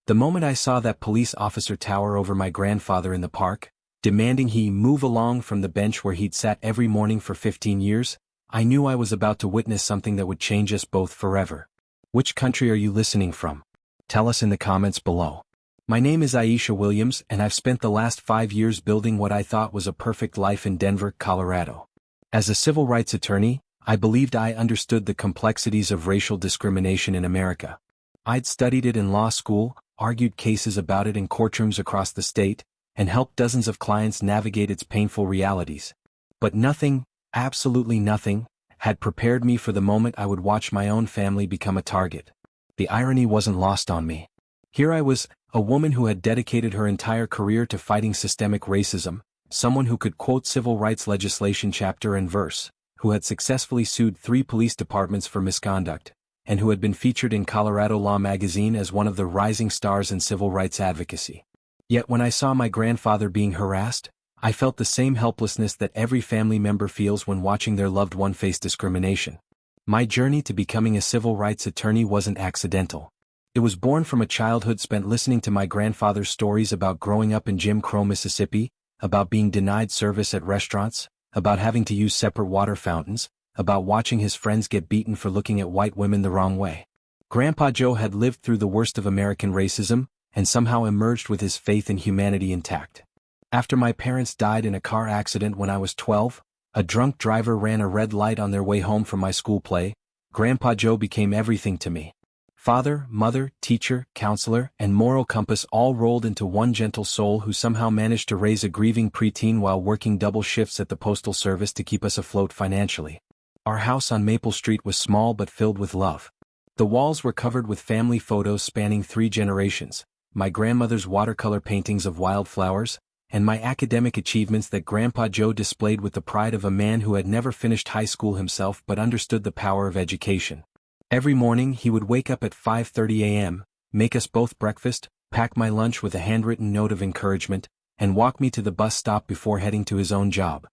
The moment I saw that police officer tower over my grandfather in the park, demanding he move along from the bench where he'd sat every morning for 15 years, I knew I was about to witness something that would change us both forever. Which country are you listening from? Tell us in the comments below. My name is Aisha Williams, and I've spent the last 5 years building what I thought was a perfect life in Denver, Colorado. As a civil rights attorney, I believed I understood the complexities of racial discrimination in America. I'd studied it in law school, argued cases about it in courtrooms across the state, and helped dozens of clients navigate its painful realities. But nothing, absolutely nothing, had prepared me for the moment I would watch my own family become a target. The irony wasn't lost on me. Here I was, a woman who had dedicated her entire career to fighting systemic racism, someone who could quote civil rights legislation chapter and verse, who had successfully sued 3 police departments for misconduct, and who had been featured in Colorado Law magazine as one of the rising stars in civil rights advocacy. Yet when I saw my grandfather being harassed, I felt the same helplessness that every family member feels when watching their loved one face discrimination. My journey to becoming a civil rights attorney wasn't accidental. It was born from a childhood spent listening to my grandfather's stories about growing up in Jim Crow, Mississippi, about being denied service at restaurants, about having to use separate water fountains, about watching his friends get beaten for looking at white women the wrong way. Grandpa Joe had lived through the worst of American racism, and somehow emerged with his faith in humanity intact. After my parents died in a car accident when I was 12, a drunk driver ran a red light on their way home from my school play. Grandpa Joe became everything to me. Father, mother, teacher, counselor, and moral compass all rolled into one gentle soul who somehow managed to raise a grieving preteen while working double shifts at the Postal Service to keep us afloat financially. Our house on Maple Street was small but filled with love. The walls were covered with family photos spanning 3 generations, my grandmother's watercolor paintings of wildflowers, and my academic achievements that Grandpa Joe displayed with the pride of a man who had never finished high school himself but understood the power of education. Every morning he would wake up at 5:30 a.m., make us both breakfast, pack my lunch with a handwritten note of encouragement, and walk me to the bus stop before heading to his own job.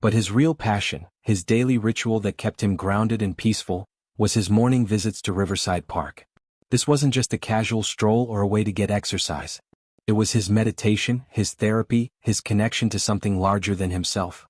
But his real passion, his daily ritual that kept him grounded and peaceful, was his morning visits to Riverside Park. This wasn't just a casual stroll or a way to get exercise. It was his meditation, his therapy, his connection to something larger than himself.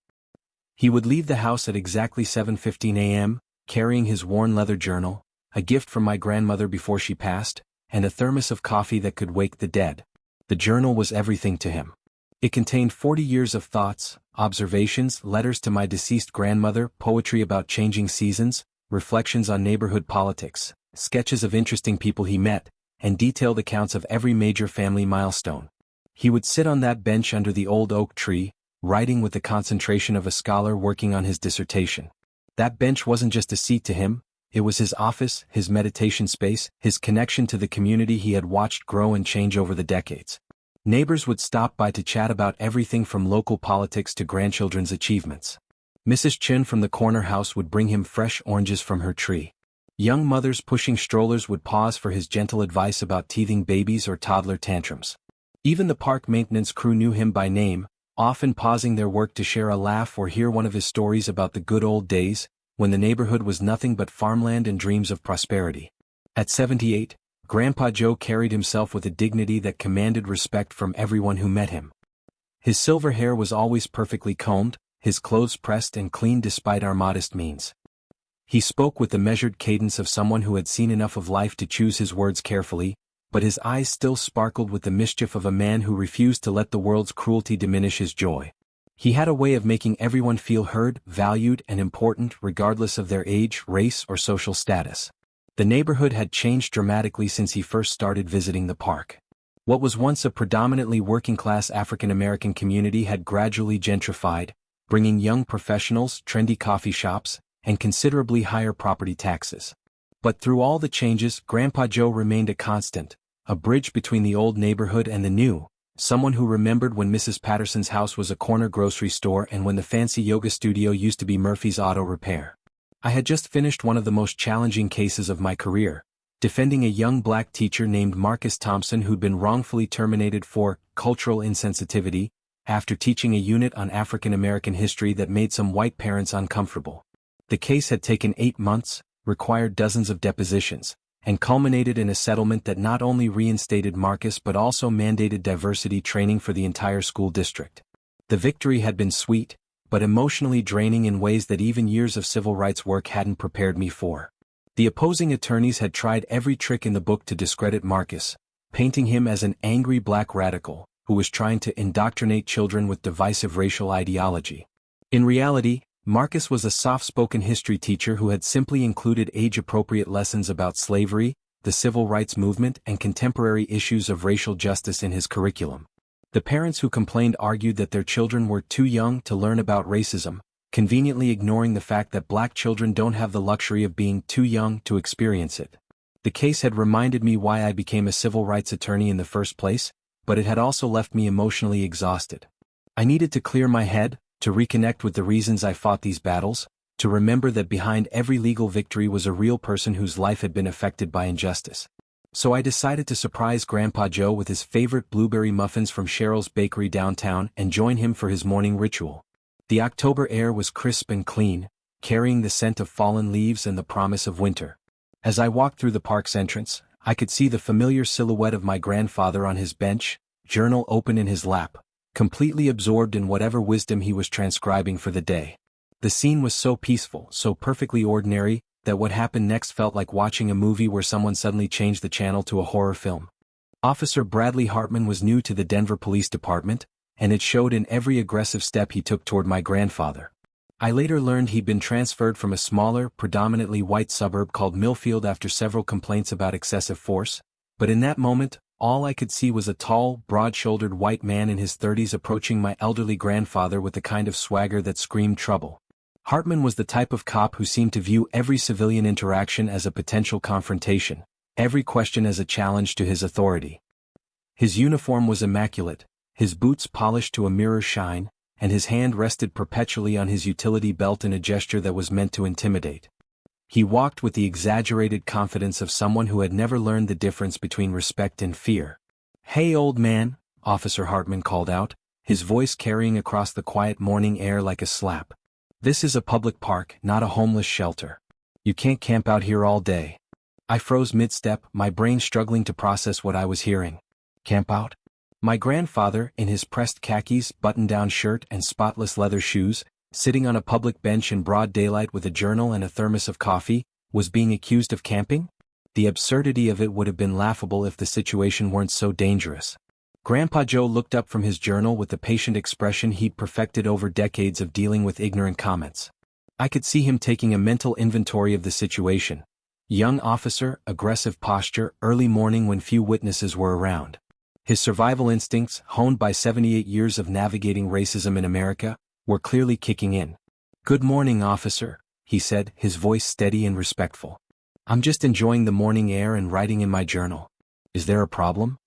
He would leave the house at exactly 7:15 a.m., carrying his worn leather journal, a gift from my grandmother before she passed, and a thermos of coffee that could wake the dead. The journal was everything to him. It contained 40 years of thoughts, observations, letters to my deceased grandmother, poetry about changing seasons, reflections on neighborhood politics, sketches of interesting people he met, and detailed accounts of every major family milestone. He would sit on that bench under the old oak tree, writing with the concentration of a scholar working on his dissertation. That bench wasn't just a seat to him, it was his office, his meditation space, his connection to the community he had watched grow and change over the decades. Neighbors would stop by to chat about everything from local politics to grandchildren's achievements. Mrs. Chin from the corner house would bring him fresh oranges from her tree. Young mothers pushing strollers would pause for his gentle advice about teething babies or toddler tantrums. Even the park maintenance crew knew him by name, often pausing their work to share a laugh or hear one of his stories about the good old days, when the neighborhood was nothing but farmland and dreams of prosperity. At 78, Grandpa Joe carried himself with a dignity that commanded respect from everyone who met him. His silver hair was always perfectly combed, his clothes pressed and clean despite our modest means. He spoke with the measured cadence of someone who had seen enough of life to choose his words carefully, but his eyes still sparkled with the mischief of a man who refused to let the world's cruelty diminish his joy. He had a way of making everyone feel heard, valued, and important regardless of their age, race, or social status. The neighborhood had changed dramatically since he first started visiting the park. What was once a predominantly working-class African-American community had gradually gentrified, bringing young professionals, trendy coffee shops, and considerably higher property taxes. But through all the changes, Grandpa Joe remained a constant, a bridge between the old neighborhood and the new, someone who remembered when Mrs. Patterson's house was a corner grocery store and when the fancy yoga studio used to be Murphy's Auto Repair. I had just finished one of the most challenging cases of my career, defending a young black teacher named Marcus Thompson who'd been wrongfully terminated for cultural insensitivity after teaching a unit on African American history that made some white parents uncomfortable. The case had taken 8 months, required dozens of depositions, and culminated in a settlement that not only reinstated Marcus but also mandated diversity training for the entire school district. The victory had been sweet, but emotionally draining in ways that even years of civil rights work hadn't prepared me for. The opposing attorneys had tried every trick in the book to discredit Marcus, painting him as an angry black radical who was trying to indoctrinate children with divisive racial ideology. In reality, Marcus was a soft-spoken history teacher who had simply included age-appropriate lessons about slavery, the civil rights movement, and contemporary issues of racial justice in his curriculum. The parents who complained argued that their children were too young to learn about racism, conveniently ignoring the fact that black children don't have the luxury of being too young to experience it. The case had reminded me why I became a civil rights attorney in the first place, but it had also left me emotionally exhausted. I needed to clear my head, to reconnect with the reasons I fought these battles, to remember that behind every legal victory was a real person whose life had been affected by injustice. So I decided to surprise Grandpa Joe with his favorite blueberry muffins from Cheryl's Bakery downtown and join him for his morning ritual. The October air was crisp and clean, carrying the scent of fallen leaves and the promise of winter. As I walked through the park's entrance, I could see the familiar silhouette of my grandfather on his bench, journal open in his lap, completely absorbed in whatever wisdom he was transcribing for the day. The scene was so peaceful, so perfectly ordinary, that what happened next felt like watching a movie where someone suddenly changed the channel to a horror film. Officer Bradley Hartman was new to the Denver Police Department, and it showed in every aggressive step he took toward my grandfather. I later learned he'd been transferred from a smaller, predominantly white suburb called Millfield after several complaints about excessive force, but in that moment, all I could see was a tall, broad-shouldered white man in his 30s approaching my elderly grandfather with the kind of swagger that screamed trouble. Hartman was the type of cop who seemed to view every civilian interaction as a potential confrontation, every question as a challenge to his authority. His uniform was immaculate, his boots polished to a mirror shine, and his hand rested perpetually on his utility belt in a gesture that was meant to intimidate. He walked with the exaggerated confidence of someone who had never learned the difference between respect and fear. "Hey, old man," Officer Hartman called out, his voice carrying across the quiet morning air like a slap. "This is a public park, not a homeless shelter. You can't camp out here all day." I froze mid-step, my brain struggling to process what I was hearing. Camp out? My grandfather, in his pressed khakis, button-down shirt and spotless leather shoes, sitting on a public bench in broad daylight with a journal and a thermos of coffee, was being accused of camping? The absurdity of it would have been laughable if the situation weren't so dangerous. Grandpa Joe looked up from his journal with the patient expression he'd perfected over decades of dealing with ignorant comments. I could see him taking a mental inventory of the situation. Young officer, aggressive posture, early morning when few witnesses were around. His survival instincts, honed by 78 years of navigating racism in America, were clearly kicking in. "Good morning, officer," he said, his voice steady and respectful. "I'm just enjoying the morning air and writing in my journal. Is there a problem?"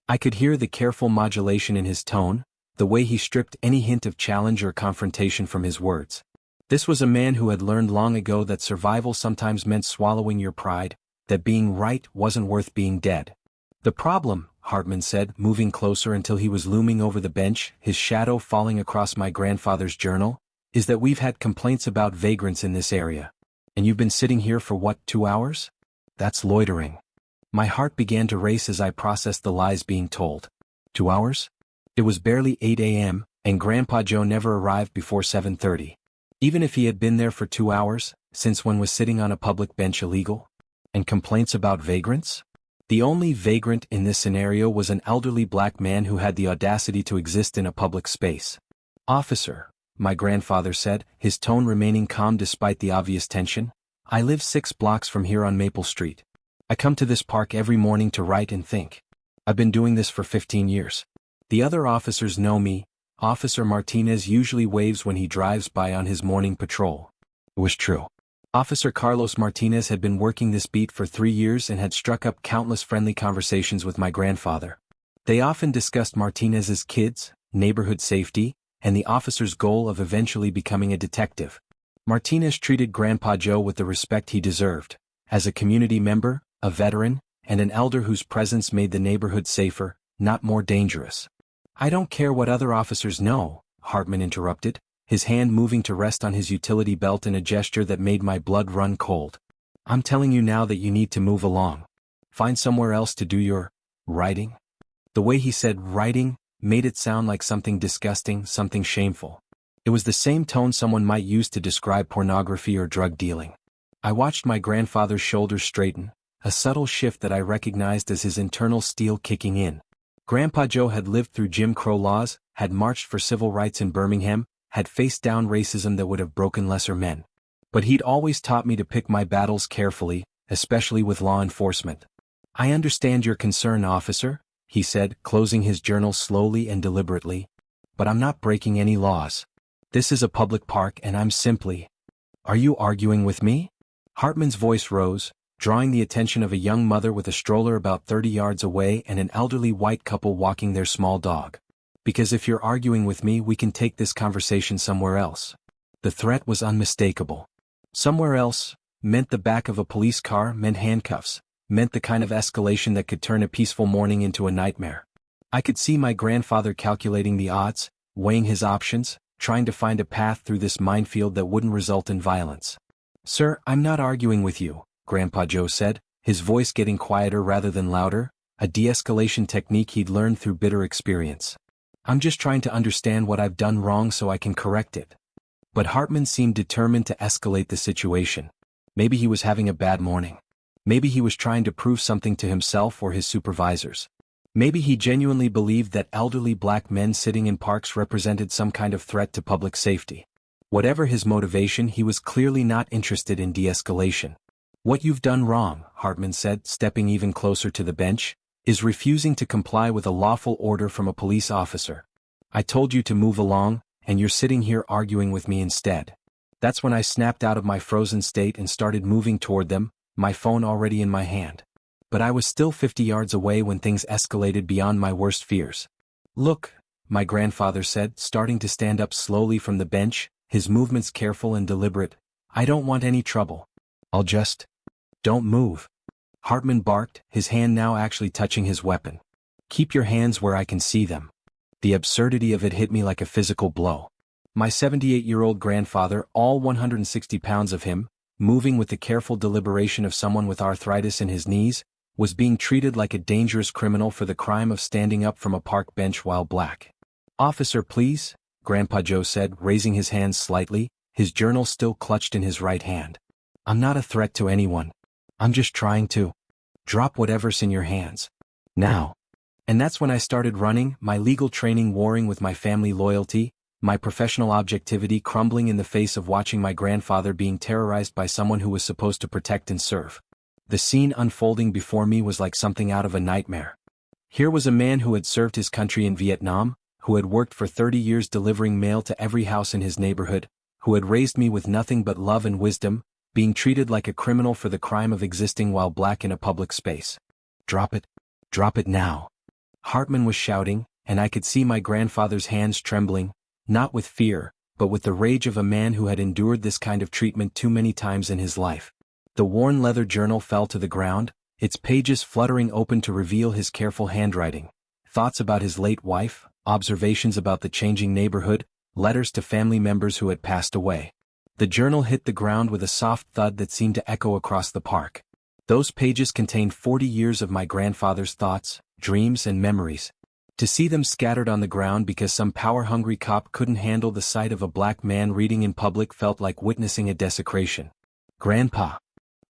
I could hear the careful modulation in his tone, the way he stripped any hint of challenge or confrontation from his words. This was a man who had learned long ago that survival sometimes meant swallowing your pride, that being right wasn't worth being dead. "The problem," Hartman said, moving closer until he was looming over the bench, his shadow falling across my grandfather's journal, "is that we've had complaints about vagrants in this area. And you've been sitting here for what, 2 hours? That's loitering." My heart began to race as I processed the lies being told. 2 hours? It was barely 8 a.m., and Grandpa Joe never arrived before 7:30. Even if he had been there for 2 hours, since when was sitting on a public bench illegal? And complaints about vagrants? The only vagrant in this scenario was an elderly black man who had the audacity to exist in a public space. "Officer," my grandfather said, his tone remaining calm despite the obvious tension, "I live 6 blocks from here on Maple Street. I come to this park every morning to write and think. I've been doing this for 15 years. The other officers know me. Officer Martinez usually waves when he drives by on his morning patrol." It was true. Officer Carlos Martinez had been working this beat for 3 years and had struck up countless friendly conversations with my grandfather. They often discussed Martinez's kids, neighborhood safety, and the officer's goal of eventually becoming a detective. Martinez treated Grandpa Joe with the respect he deserved, as a community member, a veteran, and an elder whose presence made the neighborhood safer, not more dangerous. "I don't care what other officers know," Hartman interrupted, his hand moving to rest on his utility belt in a gesture that made my blood run cold. "I'm telling you now that you need to move along. Find somewhere else to do your writing? The way he said writing made it sound like something disgusting, something shameful. It was the same tone someone might use to describe pornography or drug dealing. I watched my grandfather's shoulders straighten, a subtle shift that I recognized as his internal steel kicking in. Grandpa Joe had lived through Jim Crow laws, had marched for civil rights in Birmingham, had faced down racism that would have broken lesser men. But he'd always taught me to pick my battles carefully, especially with law enforcement. I understand your concern, officer, he said, closing his journal slowly and deliberately. But I'm not breaking any laws. This is a public park and I'm simply... Are you arguing with me? Hartman's voice rose, drawing the attention of a young mother with a stroller about 30 yards away and an elderly white couple walking their small dog. Because if you're arguing with me, we can take this conversation somewhere else. The threat was unmistakable. Somewhere else meant the back of a police car, meant handcuffs, meant the kind of escalation that could turn a peaceful morning into a nightmare. I could see my grandfather calculating the odds, weighing his options, trying to find a path through this minefield that wouldn't result in violence. Sir, I'm not arguing with you, Grandpa Joe said, his voice getting quieter rather than louder, a de-escalation technique he'd learned through bitter experience. I'm just trying to understand what I've done wrong so I can correct it. But Hartman seemed determined to escalate the situation. Maybe he was having a bad morning. Maybe he was trying to prove something to himself or his supervisors. Maybe he genuinely believed that elderly black men sitting in parks represented some kind of threat to public safety. Whatever his motivation, he was clearly not interested in de-escalation. What you've done wrong, Hartman said, stepping even closer to the bench, is refusing to comply with a lawful order from a police officer. I told you to move along, and you're sitting here arguing with me instead. That's when I snapped out of my frozen state and started moving toward them, my phone already in my hand. But I was still 50 yards away when things escalated beyond my worst fears. Look, my grandfather said, starting to stand up slowly from the bench, his movements careful and deliberate. I don't want any trouble. I'll just... Don't move. Hartman barked, his hand now actually touching his weapon. Keep your hands where I can see them. The absurdity of it hit me like a physical blow. My 78-year-old grandfather, all 160 pounds of him, moving with the careful deliberation of someone with arthritis in his knees, was being treated like a dangerous criminal for the crime of standing up from a park bench while black. Officer, please, Grandpa Joe said, raising his hands slightly, his journal still clutched in his right hand. I'm not a threat to anyone. I'm just trying to drop whatever's in your hands. Now. And that's when I started running, my legal training warring with my family loyalty, my professional objectivity crumbling in the face of watching my grandfather being terrorized by someone who was supposed to protect and serve. The scene unfolding before me was like something out of a nightmare. Here was a man who had served his country in Vietnam, who had worked for 30 years delivering mail to every house in his neighborhood, who had raised me with nothing but love and wisdom, being treated like a criminal for the crime of existing while black in a public space. Drop it. Drop it now. Hartman was shouting, and I could see my grandfather's hands trembling, not with fear, but with the rage of a man who had endured this kind of treatment too many times in his life. The worn leather journal fell to the ground, its pages fluttering open to reveal his careful handwriting. Thoughts about his late wife, observations about the changing neighborhood, letters to family members who had passed away. The journal hit the ground with a soft thud that seemed to echo across the park. Those pages contained 40 years of my grandfather's thoughts, dreams and memories. To see them scattered on the ground because some power-hungry cop couldn't handle the sight of a black man reading in public felt like witnessing a desecration. Grandpa!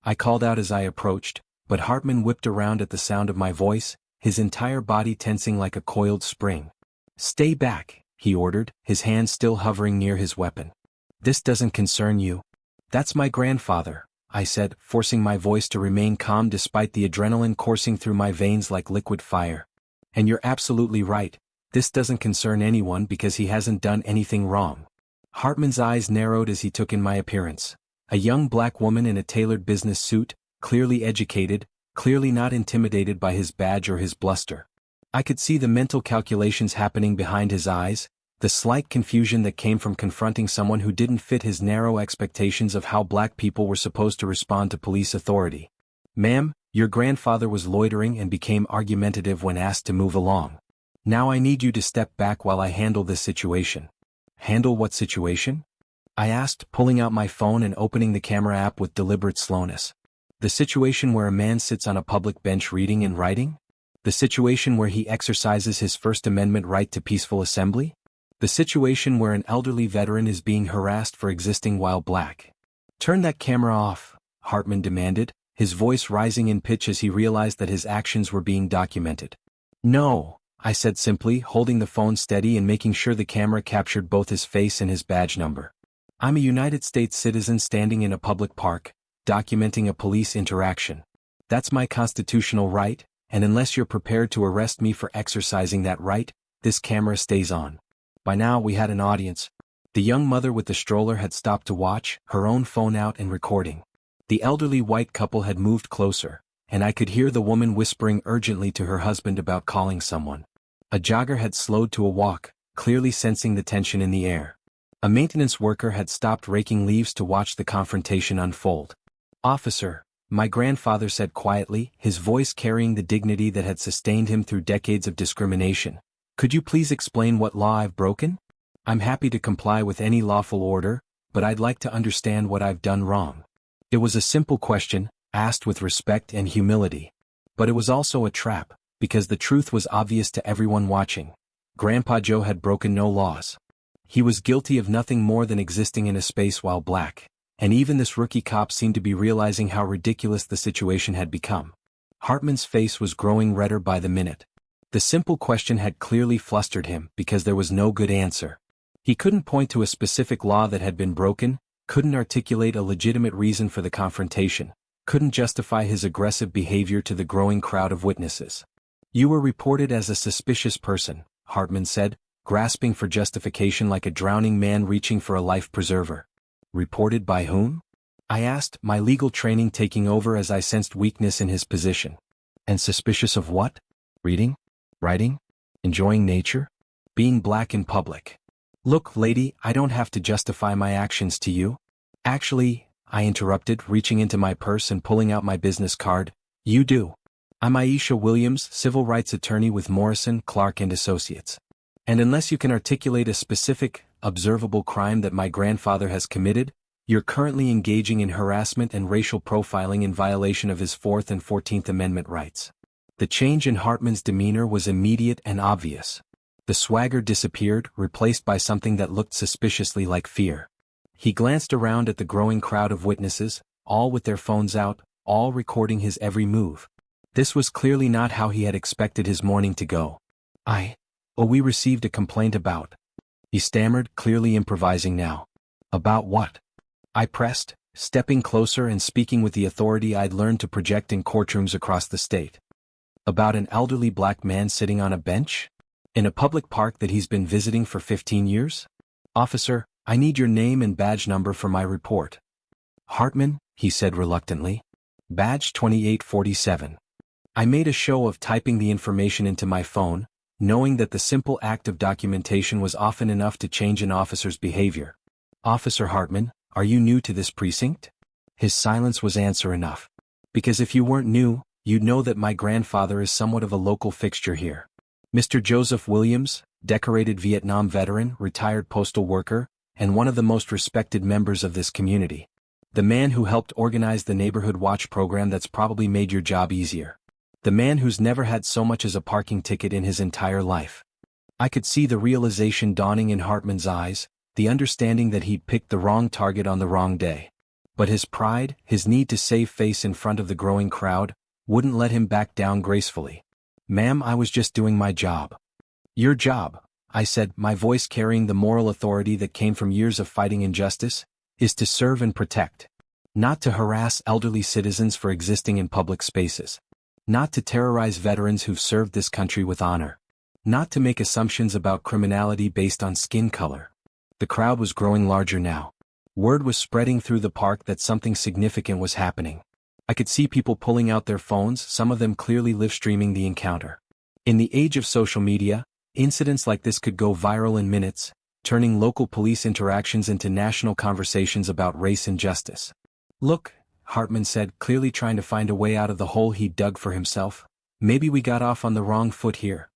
I called out as I approached, but Hartman whipped around at the sound of my voice, his entire body tensing like a coiled spring. Stay back, he ordered, his hand still hovering near his weapon. This doesn't concern you. That's my grandfather, I said, forcing my voice to remain calm despite the adrenaline coursing through my veins like liquid fire. And you're absolutely right, this doesn't concern anyone because he hasn't done anything wrong. Hartman's eyes narrowed as he took in my appearance. A young black woman in a tailored business suit, clearly educated, clearly not intimidated by his badge or his bluster. I could see the mental calculations happening behind his eyes, the slight confusion that came from confronting someone who didn't fit his narrow expectations of how black people were supposed to respond to police authority. Ma'am, your grandfather was loitering and became argumentative when asked to move along. Now I need you to step back while I handle this situation. Handle what situation? I asked, pulling out my phone and opening the camera app with deliberate slowness. The situation where a man sits on a public bench reading and writing? The situation where he exercises his First Amendment right to peaceful assembly? The situation where an elderly veteran is being harassed for existing while black? Turn that camera off, Hartman demanded, his voice rising in pitch as he realized that his actions were being documented. No, I said simply, holding the phone steady and making sure the camera captured both his face and his badge number. I'm a United States citizen standing in a public park, documenting a police interaction. That's my constitutional right, and unless you're prepared to arrest me for exercising that right, this camera stays on. By now we had an audience. The young mother with the stroller had stopped to watch, her own phone out and recording. The elderly white couple had moved closer, and I could hear the woman whispering urgently to her husband about calling someone. A jogger had slowed to a walk, clearly sensing the tension in the air. A maintenance worker had stopped raking leaves to watch the confrontation unfold. "Officer," my grandfather said quietly, his voice carrying the dignity that had sustained him through decades of discrimination, "could you please explain what law I've broken? I'm happy to comply with any lawful order, but I'd like to understand what I've done wrong." It was a simple question, asked with respect and humility. But it was also a trap, because the truth was obvious to everyone watching. Grandpa Joe had broken no laws. He was guilty of nothing more than existing in a space while black. And even this rookie cop seemed to be realizing how ridiculous the situation had become. Hartman's face was growing redder by the minute. The simple question had clearly flustered him because there was no good answer. He couldn't point to a specific law that had been broken, couldn't articulate a legitimate reason for the confrontation, couldn't justify his aggressive behavior to the growing crowd of witnesses. "You were reported as a suspicious person," Hartman said, grasping for justification like a drowning man reaching for a life preserver. "Reported by whom?" I asked, my legal training taking over as I sensed weakness in his position. "And suspicious of what? Reading? Writing? Enjoying nature? Being black in public?" "Look, lady, I don't have to justify my actions to you." "Actually," I interrupted, reaching into my purse and pulling out my business card, "you do. I'm Aisha Williams, civil rights attorney with Morrison, Clark & Associates. And unless you can articulate a specific, observable crime that my grandfather has committed, you're currently engaging in harassment and racial profiling in violation of his 4th and 14th Amendment rights." The change in Hartman's demeanor was immediate and obvious. The swagger disappeared, replaced by something that looked suspiciously like fear. He glanced around at the growing crowd of witnesses, all with their phones out, all recording his every move. This was clearly not how he had expected his morning to go. We received a complaint about," he stammered, clearly improvising now. "About what?" I pressed, stepping closer and speaking with the authority I'd learned to project in courtrooms across the state. "About an elderly black man sitting on a bench? In a public park that he's been visiting for 15 years? Officer, I need your name and badge number for my report." "Hartman," he said reluctantly. "Badge 2847. I made a show of typing the information into my phone, knowing that the simple act of documentation was often enough to change an officer's behavior. "Officer Hartman, are you new to this precinct?" His silence was answer enough. "Because if you weren't new, you'd know that my grandfather is somewhat of a local fixture here. Mr. Joseph Williams, decorated Vietnam veteran, retired postal worker, and one of the most respected members of this community. The man who helped organize the Neighborhood Watch program that's probably made your job easier. The man who's never had so much as a parking ticket in his entire life." I could see the realization dawning in Hartman's eyes, the understanding that he'd picked the wrong target on the wrong day. But his pride, his need to save face in front of the growing crowd, wouldn't let him back down gracefully. "Ma'am, I was just doing my job." "Your job," I said, my voice carrying the moral authority that came from years of fighting injustice, "is to serve and protect. Not to harass elderly citizens for existing in public spaces. Not to terrorize veterans who've served this country with honor. Not to make assumptions about criminality based on skin color." The crowd was growing larger now. Word was spreading through the park that something significant was happening. I could see people pulling out their phones, some of them clearly live-streaming the encounter. In the age of social media, incidents like this could go viral in minutes, turning local police interactions into national conversations about race and justice. "Look," Hartman said, clearly trying to find a way out of the hole he'd dug for himself, "maybe we got off on the wrong foot here."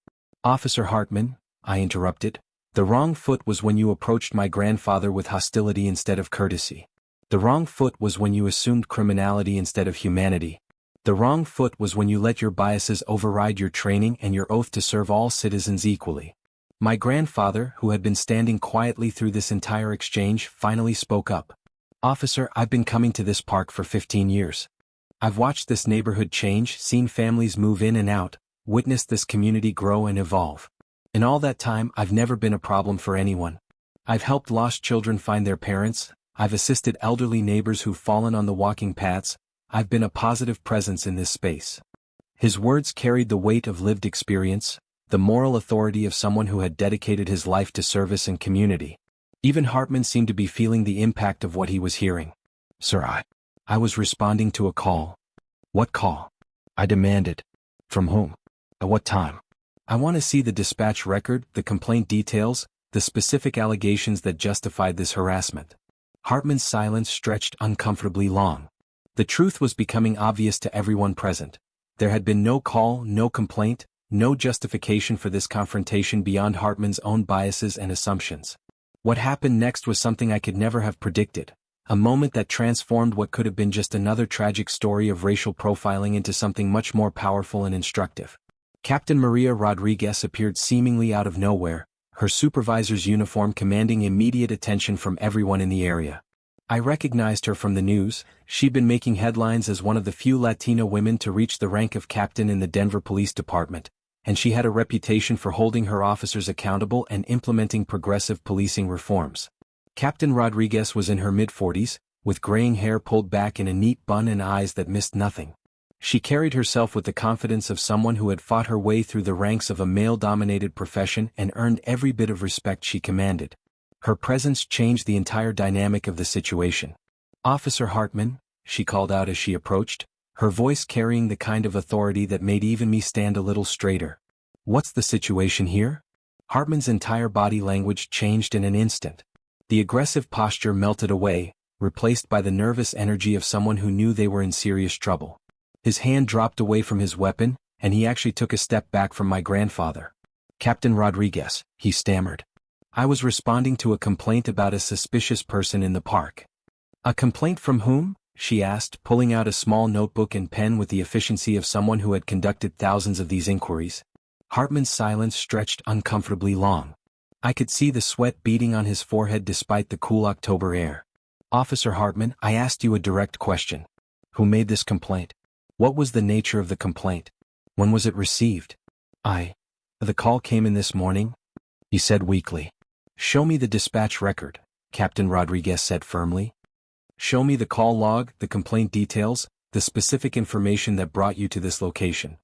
"Officer Hartman," I interrupted, "the wrong foot was when you approached my grandfather with hostility instead of courtesy. The wrong foot was when you assumed criminality instead of humanity. The wrong foot was when you let your biases override your training and your oath to serve all citizens equally. My grandfather, who had been standing quietly through this entire exchange, finally spoke up. "Officer, I've been coming to this park for 15 years. I've watched this neighborhood change, seen families move in and out, witnessed this community grow and evolve. In all that time, I've never been a problem for anyone. I've helped lost children find their parents, I've assisted elderly neighbors who've fallen on the walking paths, I've been a positive presence in this space." His words carried the weight of lived experience, the moral authority of someone who had dedicated his life to service and community. Even Hartman seemed to be feeling the impact of what he was hearing. "Sir, I was responding to a call." "What call?" I demanded. "From whom? At what time?" "I want to see the dispatch record, the complaint details, the specific allegations that justified this harassment." Hartman's silence stretched uncomfortably long. The truth was becoming obvious to everyone present. There had been no call, no complaint, no justification for this confrontation beyond Hartman's own biases and assumptions. What happened next was something I could never have predicted, a moment that transformed what could have been just another tragic story of racial profiling into something much more powerful and instructive. Captain Maria Rodriguez appeared seemingly out of nowhere, her supervisor's uniform commanding immediate attention from everyone in the area. I recognized her from the news. She'd been making headlines as one of the few Latina women to reach the rank of captain in the Denver Police Department, and she had a reputation for holding her officers accountable and implementing progressive policing reforms. Captain Rodriguez was in her mid-40s, with graying hair pulled back in a neat bun and eyes that missed nothing. She carried herself with the confidence of someone who had fought her way through the ranks of a male-dominated profession and earned every bit of respect she commanded. Her presence changed the entire dynamic of the situation. "Officer Hartman," she called out as she approached, her voice carrying the kind of authority that made even me stand a little straighter. "What's the situation here?" Hartman's entire body language changed in an instant. The aggressive posture melted away, replaced by the nervous energy of someone who knew they were in serious trouble. His hand dropped away from his weapon, and he actually took a step back from my grandfather. "Captain Rodriguez," he stammered. "I was responding to a complaint about a suspicious person in the park." "A complaint from whom?" she asked, pulling out a small notebook and pen with the efficiency of someone who had conducted thousands of these inquiries. Hartman's silence stretched uncomfortably long. I could see the sweat beading on his forehead despite the cool October air. "Officer Hartman, I asked you a direct question. Who made this complaint? What was the nature of the complaint? When was it received?" The call came in this morning," he said weakly. "Show me the dispatch record," Captain Rodriguez said firmly. "Show me the call log, the complaint details, the specific information that brought you to this location."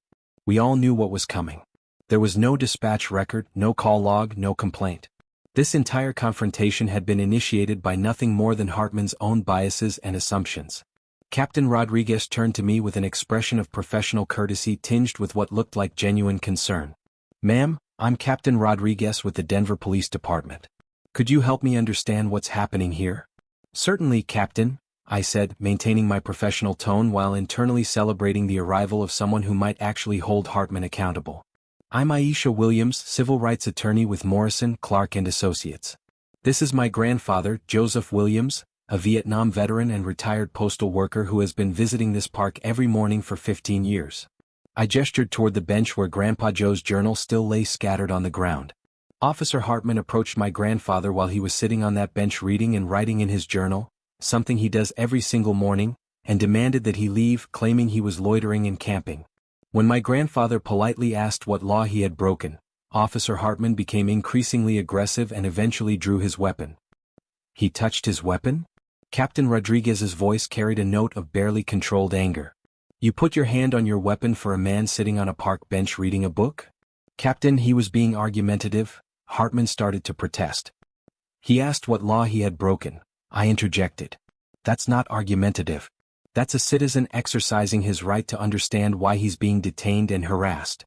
We all knew what was coming. There was no dispatch record, no call log, no complaint. This entire confrontation had been initiated by nothing more than Hartman's own biases and assumptions. Captain Rodriguez turned to me with an expression of professional courtesy tinged with what looked like genuine concern. "Ma'am, I'm Captain Rodriguez with the Denver Police Department. Could you help me understand what's happening here?" "Certainly, Captain," I said, maintaining my professional tone while internally celebrating the arrival of someone who might actually hold Hartman accountable. "I'm Aisha Williams, civil rights attorney with Morrison, Clark and Associates. This is my grandfather, Joseph Williams, a Vietnam veteran and retired postal worker who has been visiting this park every morning for 15 years. I gestured toward the bench where Grandpa Joe's journal still lay scattered on the ground. Officer Hartman approached my grandfather while he was sitting on that bench reading and writing in his journal, something he does every single morning, and demanded that he leave, claiming he was loitering and camping. When my grandfather politely asked what law he had broken, Officer Hartman became increasingly aggressive and eventually drew his weapon. "He touched his weapon?" Captain Rodriguez's voice carried a note of barely controlled anger. "You put your hand on your weapon for a man sitting on a park bench reading a book?" "Captain, he was being argumentative," Hartman started to protest. "He asked what law he had broken," I interjected. "That's not argumentative. That's a citizen exercising his right to understand why he's being detained and harassed."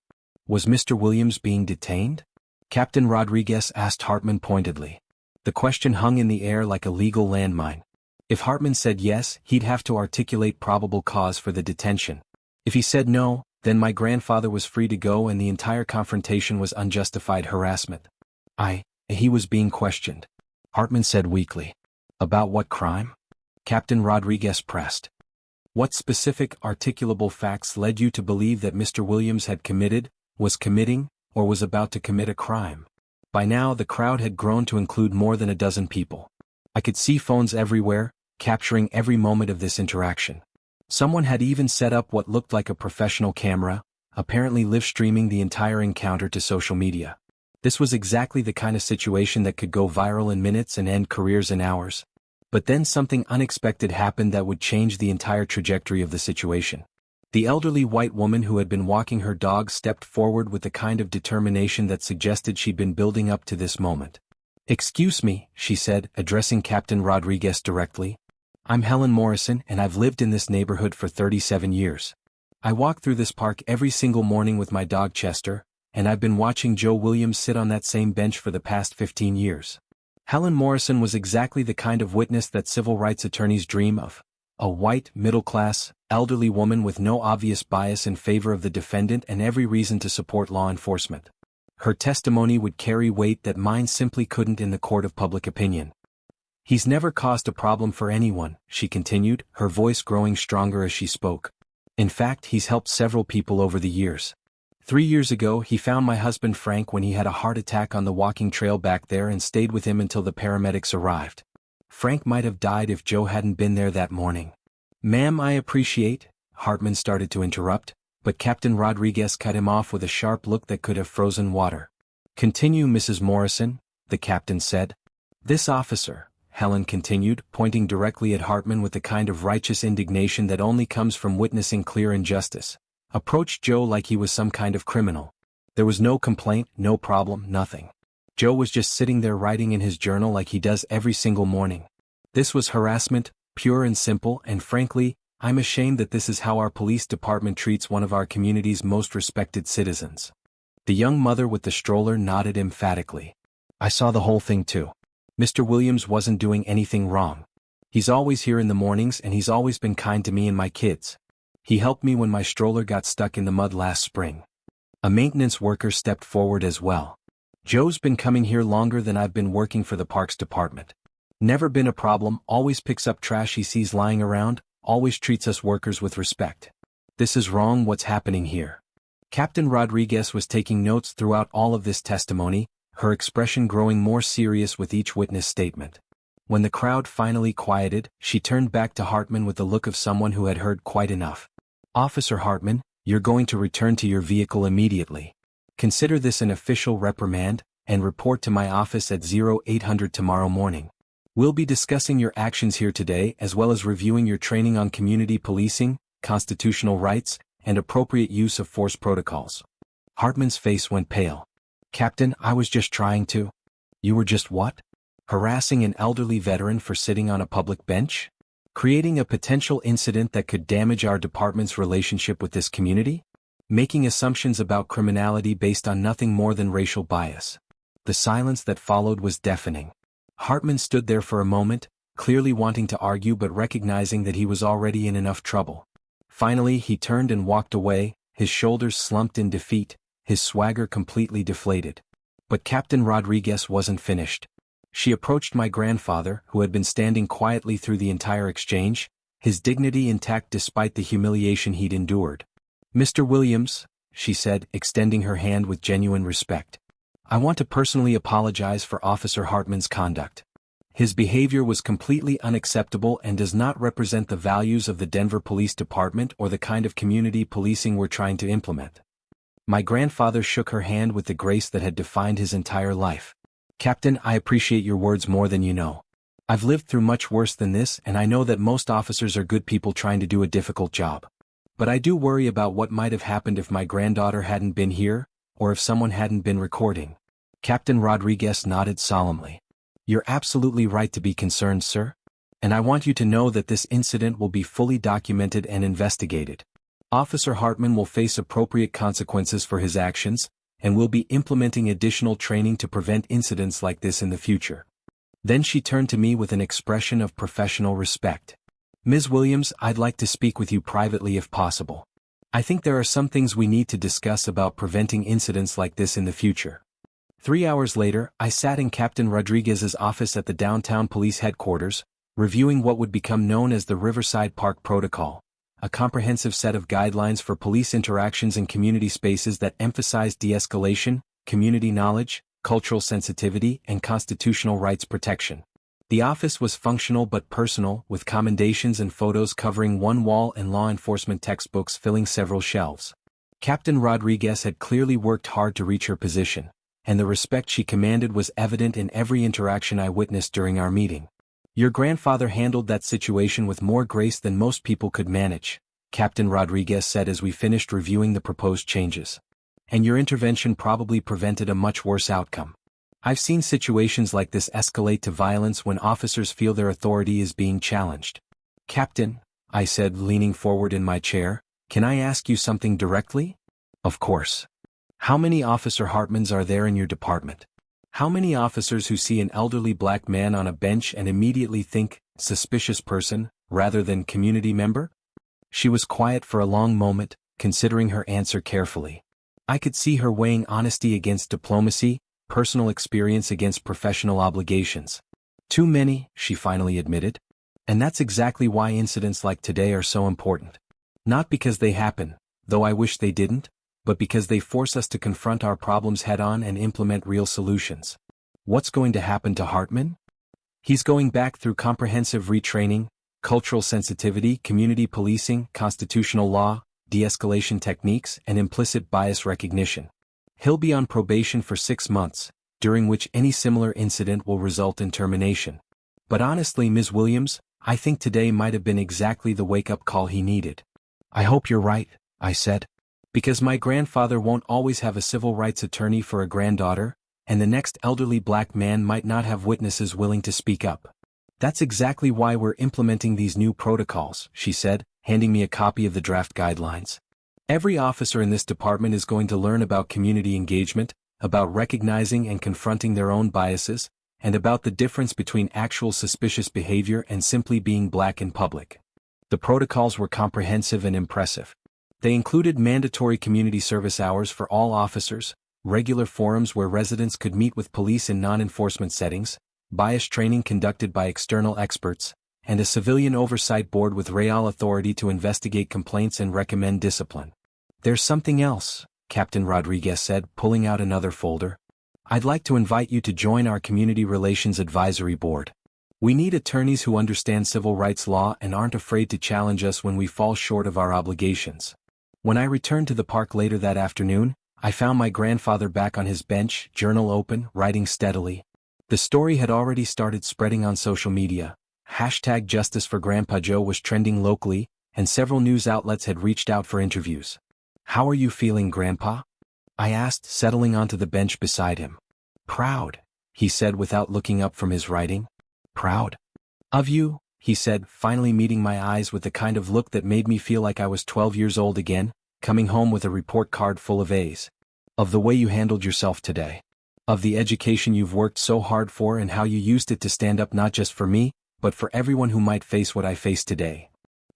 "Was Mr. Williams being detained?" Captain Rodriguez asked Hartman pointedly. The question hung in the air like a legal landmine. If Hartman said yes, he'd have to articulate probable cause for the detention. If he said no, then my grandfather was free to go and the entire confrontation was unjustified harassment. He was being questioned," Hartman said weakly. "About what crime?" Captain Rodriguez pressed. What specific, articulable facts led you to believe that Mr. Williams had committed, was committing, or was about to commit a crime? By now the crowd had grown to include more than a dozen people. I could see phones everywhere, capturing every moment of this interaction. Someone had even set up what looked like a professional camera, apparently live-streaming the entire encounter to social media. This was exactly the kind of situation that could go viral in minutes and end careers in hours. But then something unexpected happened that would change the entire trajectory of the situation. The elderly white woman who had been walking her dog stepped forward with the kind of determination that suggested she'd been building up to this moment. "Excuse me," she said, addressing Captain Rodriguez directly. "I'm Helen Morrison and I've lived in this neighborhood for 37 years. I walk through this park every single morning with my dog Chester, and I've been watching Joe Williams sit on that same bench for the past 15 years. Helen Morrison was exactly the kind of witness that civil rights attorneys dream of. A white, middle-class, elderly woman with no obvious bias in favor of the defendant and every reason to support law enforcement. Her testimony would carry weight that mine simply couldn't in the court of public opinion. He's never caused a problem for anyone," she continued, her voice growing stronger as she spoke. "In fact, he's helped several people over the years. 3 years ago he found my husband Frank when he had a heart attack on the walking trail back there and stayed with him until the paramedics arrived. Frank might have died if Joe hadn't been there that morning." "Ma'am, I appreciate," Hartman started to interrupt, but Captain Rodriguez cut him off with a sharp look that could have frozen water. "Continue, Mrs. Morrison," the captain said. "This officer," Helen continued, pointing directly at Hartman with the kind of righteous indignation that only comes from witnessing clear injustice, "approached Joe like he was some kind of criminal. There was no complaint, no problem, nothing. Joe was just sitting there writing in his journal like he does every single morning. This was harassment, pure and simple, and frankly, I'm ashamed that this is how our police department treats one of our community's most respected citizens." The young mother with the stroller nodded emphatically. "I saw the whole thing too. Mr. Williams wasn't doing anything wrong. He's always here in the mornings and he's always been kind to me and my kids. He helped me when my stroller got stuck in the mud last spring." A maintenance worker stepped forward as well. "Joe's been coming here longer than I've been working for the Parks Department. Never been a problem, always picks up trash he sees lying around, always treats us workers with respect. This is wrong what's happening here." Captain Rodriguez was taking notes throughout all of this testimony, her expression growing more serious with each witness statement. When the crowd finally quieted, she turned back to Hartman with the look of someone who had heard quite enough. "Officer Hartman, you're going to return to your vehicle immediately. Consider this an official reprimand, and report to my office at 0800 tomorrow morning. We'll be discussing your actions here today as well as reviewing your training on community policing, constitutional rights, and appropriate use of force protocols." Hartman's face went pale. "Captain, I was just trying to—" "You were just what? Harassing an elderly veteran for sitting on a public bench? Creating a potential incident that could damage our department's relationship with this community? Making assumptions about criminality based on nothing more than racial bias." The silence that followed was deafening. Hartman stood there for a moment, clearly wanting to argue but recognizing that he was already in enough trouble. Finally he turned and walked away, his shoulders slumped in defeat, his swagger completely deflated. But Captain Rodriguez wasn't finished. She approached my grandfather, who had been standing quietly through the entire exchange, his dignity intact despite the humiliation he'd endured. "Mr. Williams," she said, extending her hand with genuine respect, "I want to personally apologize for Officer Hartman's conduct. His behavior was completely unacceptable and does not represent the values of the Denver Police Department or the kind of community policing we're trying to implement." My grandfather shook her hand with the grace that had defined his entire life. "Captain, I appreciate your words more than you know. I've lived through much worse than this and I know that most officers are good people trying to do a difficult job. But I do worry about what might have happened if my granddaughter hadn't been here, or if someone hadn't been recording." Captain Rodriguez nodded solemnly. "You're absolutely right to be concerned, sir. And I want you to know that this incident will be fully documented and investigated. Officer Hartman will face appropriate consequences for his actions, and we'll be implementing additional training to prevent incidents like this in the future." Then she turned to me with an expression of professional respect. "Ms. Williams, I'd like to speak with you privately if possible. I think there are some things we need to discuss about preventing incidents like this in the future." 3 hours later, I sat in Captain Rodriguez's office at the downtown police headquarters, reviewing what would become known as the Riverside Park Protocol, a comprehensive set of guidelines for police interactions in community spaces that emphasize de-escalation, community knowledge, cultural sensitivity, and constitutional rights protection. The office was functional but personal, with commendations and photos covering one wall and law enforcement textbooks filling several shelves. Captain Rodriguez had clearly worked hard to reach her position, and the respect she commanded was evident in every interaction I witnessed during our meeting. "Your grandfather handled that situation with more grace than most people could manage," Captain Rodriguez said as we finished reviewing the proposed changes. "And your intervention probably prevented a much worse outcome. I've seen situations like this escalate to violence when officers feel their authority is being challenged." "Captain," I said, leaning forward in my chair, "can I ask you something directly?" "Of course. How many Officer Hartmans are there in your department? How many officers who see an elderly black man on a bench and immediately think, suspicious person, rather than community member?" She was quiet for a long moment, considering her answer carefully. I could see her weighing honesty against diplomacy, personal experience against professional obligations. "Too many," she finally admitted. "And that's exactly why incidents like today are so important. Not because they happen, though I wish they didn't, but because they force us to confront our problems head-on and implement real solutions." "What's going to happen to Hartman?" "He's going back through comprehensive retraining, cultural sensitivity, community policing, constitutional law, de-escalation techniques, and implicit bias recognition. He'll be on probation for 6 months, during which any similar incident will result in termination. But honestly, Ms. Williams, I think today might have been exactly the wake-up call he needed." "I hope you're right," I said. "Because my grandfather won't always have a civil rights attorney for a granddaughter, and the next elderly black man might not have witnesses willing to speak up. That's exactly why we're implementing these new protocols," she said, handing me a copy of the draft guidelines. "Every officer in this department is going to learn about community engagement, about recognizing and confronting their own biases, and about the difference between actual suspicious behavior and simply being black in public." The protocols were comprehensive and impressive. They included mandatory community service hours for all officers, regular forums where residents could meet with police in non-enforcement settings, bias training conducted by external experts, and a civilian oversight board with real authority to investigate complaints and recommend discipline. "There's something else," Captain Rodriguez said, pulling out another folder. "I'd like to invite you to join our Community Relations Advisory Board. We need attorneys who understand civil rights law and aren't afraid to challenge us when we fall short of our obligations." When I returned to the park later that afternoon, I found my grandfather back on his bench, journal open, writing steadily. The story had already started spreading on social media. Hashtag Justice for Grandpa Joe was trending locally, and several news outlets had reached out for interviews. "How are you feeling, Grandpa?" I asked, settling onto the bench beside him. "Proud," he said without looking up from his writing. "Proud of you," he said, finally meeting my eyes with the kind of look that made me feel like I was 12 years old again, coming home with a report card full of A's. "Of the way you handled yourself today. Of the education you've worked so hard for and how you used it to stand up not just for me, but for everyone who might face what I face today."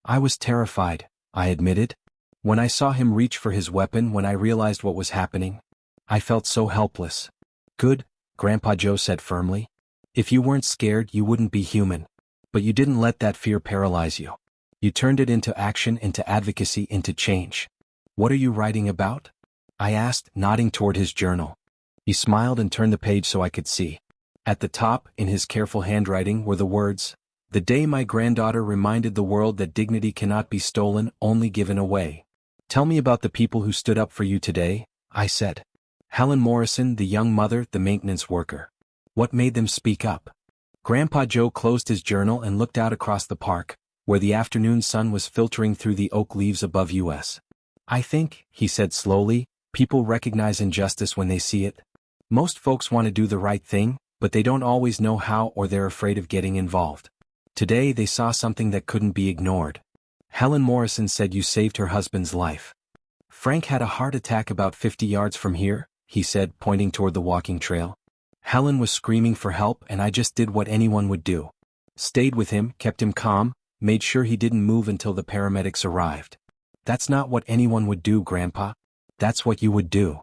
"I was terrified," I admitted. "When I saw him reach for his weapon, when I realized what was happening, I felt so helpless." "Good," Grandpa Joe said firmly. "If you weren't scared, you wouldn't be human. But you didn't let that fear paralyze you. You turned it into action, into advocacy, into change." "What are you writing about?" I asked, nodding toward his journal. He smiled and turned the page so I could see. At the top, in his careful handwriting, were the words, "The day my granddaughter reminded the world that dignity cannot be stolen, only given away." "Tell me about the people who stood up for you today," I said. "Helen Morrison, the young mother, the maintenance worker. What made them speak up?" Grandpa Joe closed his journal and looked out across the park, where the afternoon sun was filtering through the oak leaves above us. "I think," he said slowly, "people recognize injustice when they see it. Most folks want to do the right thing, but they don't always know how, or they're afraid of getting involved. Today they saw something that couldn't be ignored. Helen Morrison said you saved her husband's life. Frank had a heart attack about 50 yards from here," he said, pointing toward the walking trail. "Helen was screaming for help, and I just did what anyone would do. Stayed with him, kept him calm, made sure he didn't move until the paramedics arrived." "That's not what anyone would do, Grandpa. That's what you would do."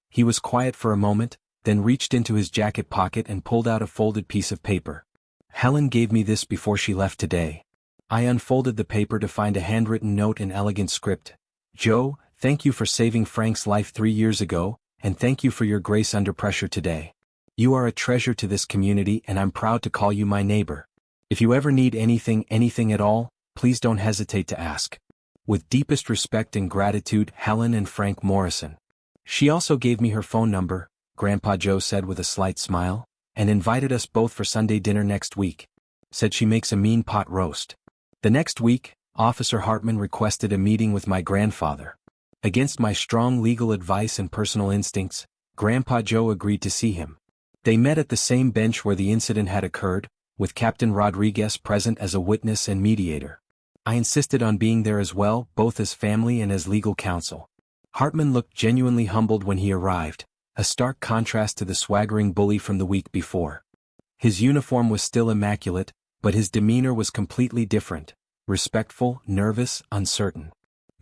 He was quiet for a moment, then reached into his jacket pocket and pulled out a folded piece of paper. Helen gave me this before she left today. I unfolded the paper to find a handwritten note in elegant script. Joe, thank you for saving Frank's life 3 years ago, and thank you for your grace under pressure today. You are a treasure to this community and I'm proud to call you my neighbor. If you ever need anything at all, please don't hesitate to ask. With deepest respect and gratitude, Helen and Frank Morrison. She also gave me her phone number, Grandpa Joe said with a slight smile, and invited us both for Sunday dinner next week. Said she makes a mean pot roast. The next week, Officer Hartman requested a meeting with my grandfather. Against my strong legal advice and personal instincts, Grandpa Joe agreed to see him. They met at the same bench where the incident had occurred, with Captain Rodriguez present as a witness and mediator. I insisted on being there as well, both as family and as legal counsel. Hartman looked genuinely humbled when he arrived, a stark contrast to the swaggering bully from the week before. His uniform was still immaculate, but his demeanor was completely different, respectful, nervous, uncertain.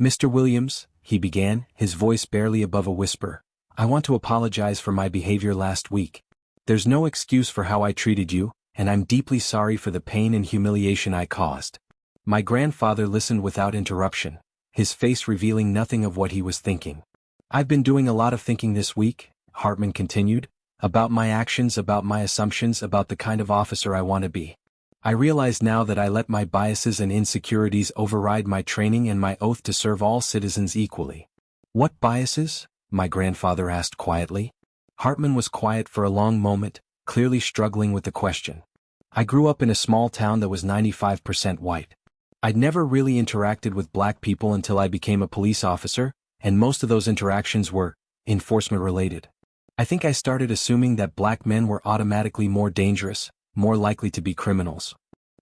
Mr. Williams, he began, his voice barely above a whisper, I want to apologize for my behavior last week. There's no excuse for how I treated you, and I'm deeply sorry for the pain and humiliation I caused. My grandfather listened without interruption, his face revealing nothing of what he was thinking. I've been doing a lot of thinking this week, Hartman continued, about my actions, about my assumptions, about the kind of officer I want to be. I realize now that I let my biases and insecurities override my training and my oath to serve all citizens equally. What biases? My grandfather asked quietly. Hartman was quiet for a long moment, clearly struggling with the question. I grew up in a small town that was 95% white. I'd never really interacted with black people until I became a police officer, and most of those interactions were enforcement-related. I think I started assuming that black men were automatically more dangerous, more likely to be criminals.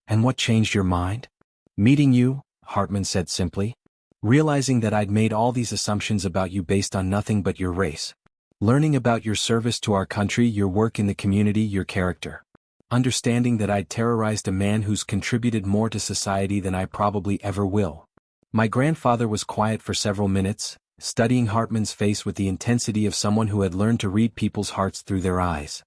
And what changed your mind? Meeting you, Hartman said simply. Realizing that I'd made all these assumptions about you based on nothing but your race. Learning about your service to our country, your work in the community, your character. Understanding that I'd terrorized a man who's contributed more to society than I probably ever will. My grandfather was quiet for several minutes, studying Hartman's face with the intensity of someone who had learned to read people's hearts through their eyes.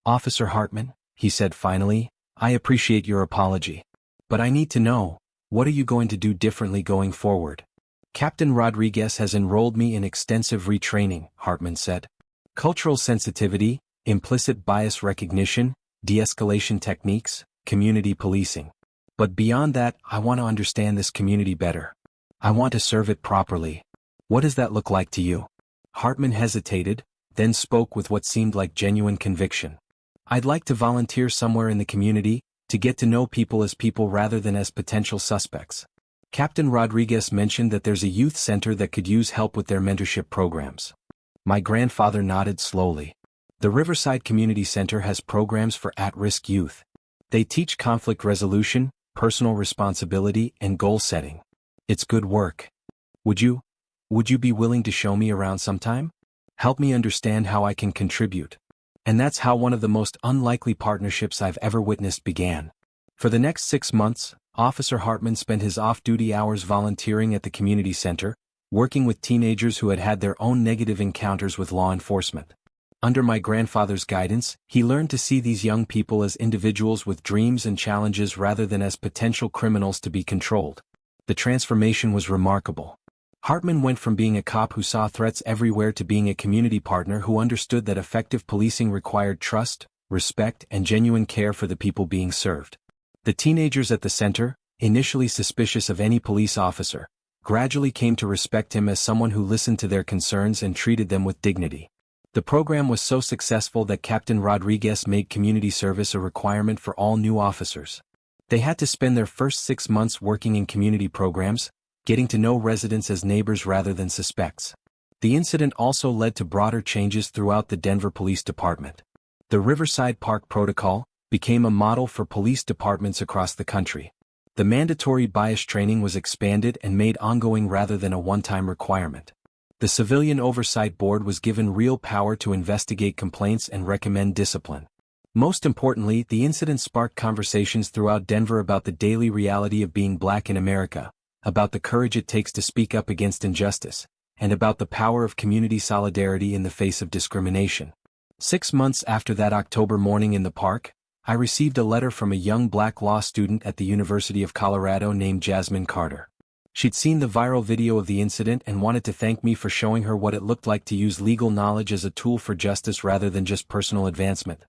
Officer Hartman, he said finally, I appreciate your apology. But I need to know, what are you going to do differently going forward? Captain Rodriguez has enrolled me in extensive retraining, Hartman said. Cultural sensitivity, implicit bias recognition, de-escalation techniques, community policing. But beyond that, I want to understand this community better. I want to serve it properly. What does that look like to you? Hartman hesitated, then spoke with what seemed like genuine conviction. I'd like to volunteer somewhere in the community, to get to know people as people rather than as potential suspects. Captain Rodriguez mentioned that there's a youth center that could use help with their mentorship programs. My grandfather nodded slowly. The Riverside Community Center has programs for at-risk youth. They teach conflict resolution, personal responsibility, and goal setting. It's good work. Would you be willing to show me around sometime? Help me understand how I can contribute. And that's how one of the most unlikely partnerships I've ever witnessed began. For the next 6 months, Officer Hartman spent his off-duty hours volunteering at the community center, working with teenagers who had had their own negative encounters with law enforcement. Under my grandfather's guidance, he learned to see these young people as individuals with dreams and challenges rather than as potential criminals to be controlled. The transformation was remarkable. Hartman went from being a cop who saw threats everywhere to being a community partner who understood that effective policing required trust, respect, and genuine care for the people being served. The teenagers at the center, initially suspicious of any police officer, gradually came to respect him as someone who listened to their concerns and treated them with dignity. The program was so successful that Captain Rodriguez made community service a requirement for all new officers. They had to spend their first 6 months working in community programs, getting to know residents as neighbors rather than suspects. The incident also led to broader changes throughout the Denver Police Department. The Riverside Park Protocol became a model for police departments across the country. The mandatory bias training was expanded and made ongoing rather than a one-time requirement. The Civilian Oversight Board was given real power to investigate complaints and recommend discipline. Most importantly, the incident sparked conversations throughout Denver about the daily reality of being black in America, about the courage it takes to speak up against injustice, and about the power of community solidarity in the face of discrimination. 6 months after that October morning in the park, I received a letter from a young black law student at the University of Colorado named Jasmine Carter. She'd seen the viral video of the incident and wanted to thank me for showing her what it looked like to use legal knowledge as a tool for justice rather than just personal advancement.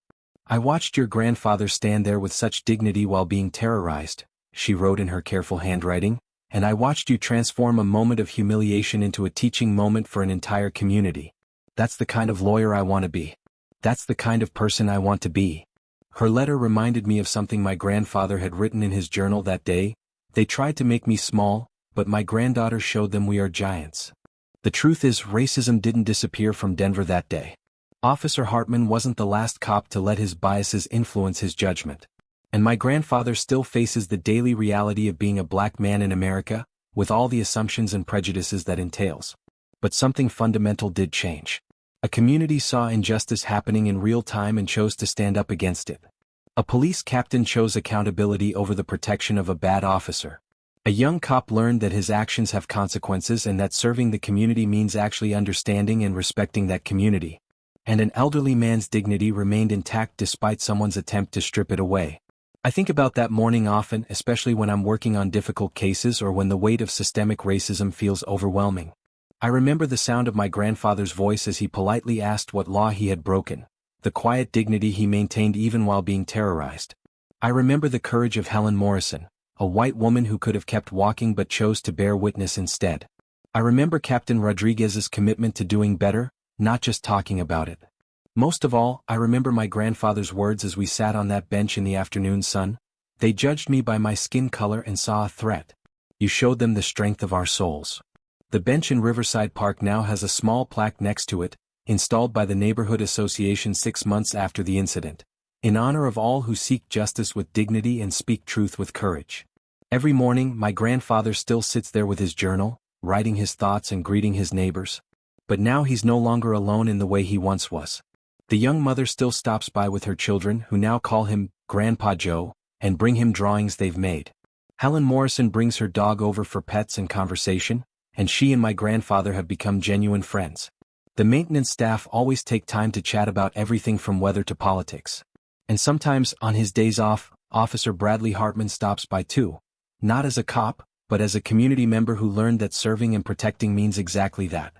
"I watched your grandfather stand there with such dignity while being terrorized," she wrote in her careful handwriting, "and I watched you transform a moment of humiliation into a teaching moment for an entire community. That's the kind of lawyer I want to be. That's the kind of person I want to be." Her letter reminded me of something my grandfather had written in his journal that day. "They tried to make me small, but my granddaughter showed them we are giants." The truth is, racism didn't disappear from Denver that day. Officer Hartman wasn't the last cop to let his biases influence his judgment. And my grandfather still faces the daily reality of being a black man in America, with all the assumptions and prejudices that entails. But something fundamental did change. A community saw injustice happening in real time and chose to stand up against it. A police captain chose accountability over the protection of a bad officer. A young cop learned that his actions have consequences and that serving the community means actually understanding and respecting that community. And an elderly man's dignity remained intact despite someone's attempt to strip it away. I think about that morning often, especially when I'm working on difficult cases or when the weight of systemic racism feels overwhelming. I remember the sound of my grandfather's voice as he politely asked what law he had broken, the quiet dignity he maintained even while being terrorized. I remember the courage of Helen Morrison, a white woman who could have kept walking but chose to bear witness instead. I remember Captain Rodriguez's commitment to doing better, not just talking about it. Most of all, I remember my grandfather's words as we sat on that bench in the afternoon sun. "They judged me by my skin color and saw a threat. You showed them the strength of our souls." The bench in Riverside Park now has a small plaque next to it, installed by the Neighborhood Association 6 months after the incident, in honor of all who seek justice with dignity and speak truth with courage. Every morning, my grandfather still sits there with his journal, writing his thoughts and greeting his neighbors. But now he's no longer alone in the way he once was. The young mother still stops by with her children, who now call him Grandpa Joe, and bring him drawings they've made. Helen Morrison brings her dog over for pets and conversation, and she and my grandfather have become genuine friends. The maintenance staff always take time to chat about everything from weather to politics. And sometimes, on his days off, Officer Bradley Hartman stops by too, not as a cop, but as a community member who learned that serving and protecting means exactly that.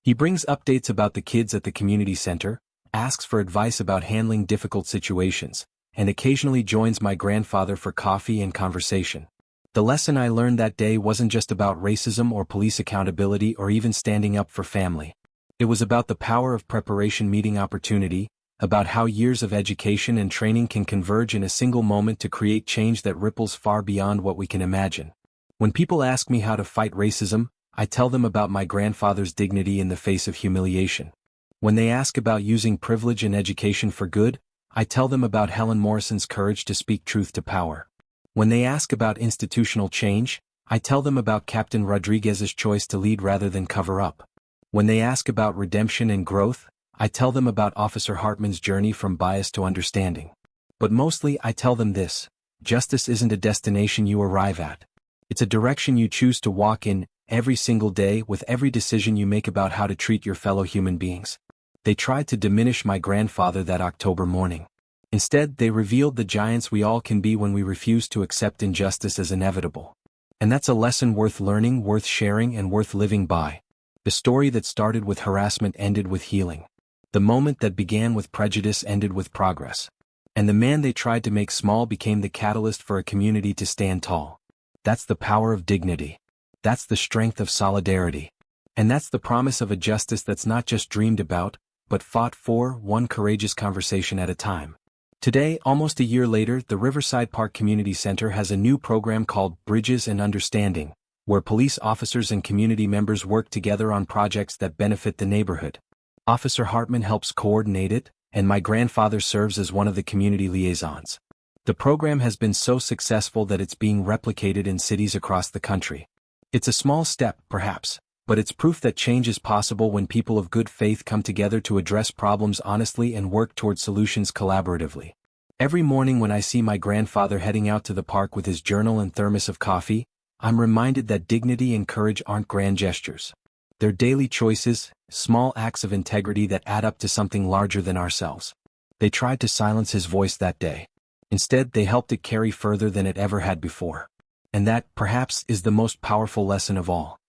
He brings updates about the kids at the community center, asks for advice about handling difficult situations, and occasionally joins my grandfather for coffee and conversation. The lesson I learned that day wasn't just about racism or police accountability or even standing up for family. It was about the power of preparation meeting opportunity, about how years of education and training can converge in a single moment to create change that ripples far beyond what we can imagine. When people ask me how to fight racism, I tell them about my grandfather's dignity in the face of humiliation. When they ask about using privilege and education for good, I tell them about Helen Morrison's courage to speak truth to power. When they ask about institutional change, I tell them about Captain Rodriguez's choice to lead rather than cover up. When they ask about redemption and growth, I tell them about Officer Hartman's journey from bias to understanding. But mostly I tell them this: justice isn't a destination you arrive at. It's a direction you choose to walk in, every single day, with every decision you make about how to treat your fellow human beings. They tried to diminish my grandfather that October morning. Instead, they revealed the giants we all can be when we refuse to accept injustice as inevitable. And that's a lesson worth learning, worth sharing, and worth living by. The story that started with harassment ended with healing. The moment that began with prejudice ended with progress. And the man they tried to make small became the catalyst for a community to stand tall. That's the power of dignity. That's the strength of solidarity. And that's the promise of a justice that's not just dreamed about, but fought for, one courageous conversation at a time. Today, almost a year later, the Riverside Park Community Center has a new program called Bridges and Understanding, where police officers and community members work together on projects that benefit the neighborhood. Officer Hartman helps coordinate it, and my grandfather serves as one of the community liaisons. The program has been so successful that it's being replicated in cities across the country. It's a small step, perhaps, but it's proof that change is possible when people of good faith come together to address problems honestly and work toward solutions collaboratively. Every morning when I see my grandfather heading out to the park with his journal and thermos of coffee, I'm reminded that dignity and courage aren't grand gestures. They're daily choices, small acts of integrity that add up to something larger than ourselves. They tried to silence his voice that day. Instead, they helped it carry further than it ever had before. And that, perhaps, is the most powerful lesson of all.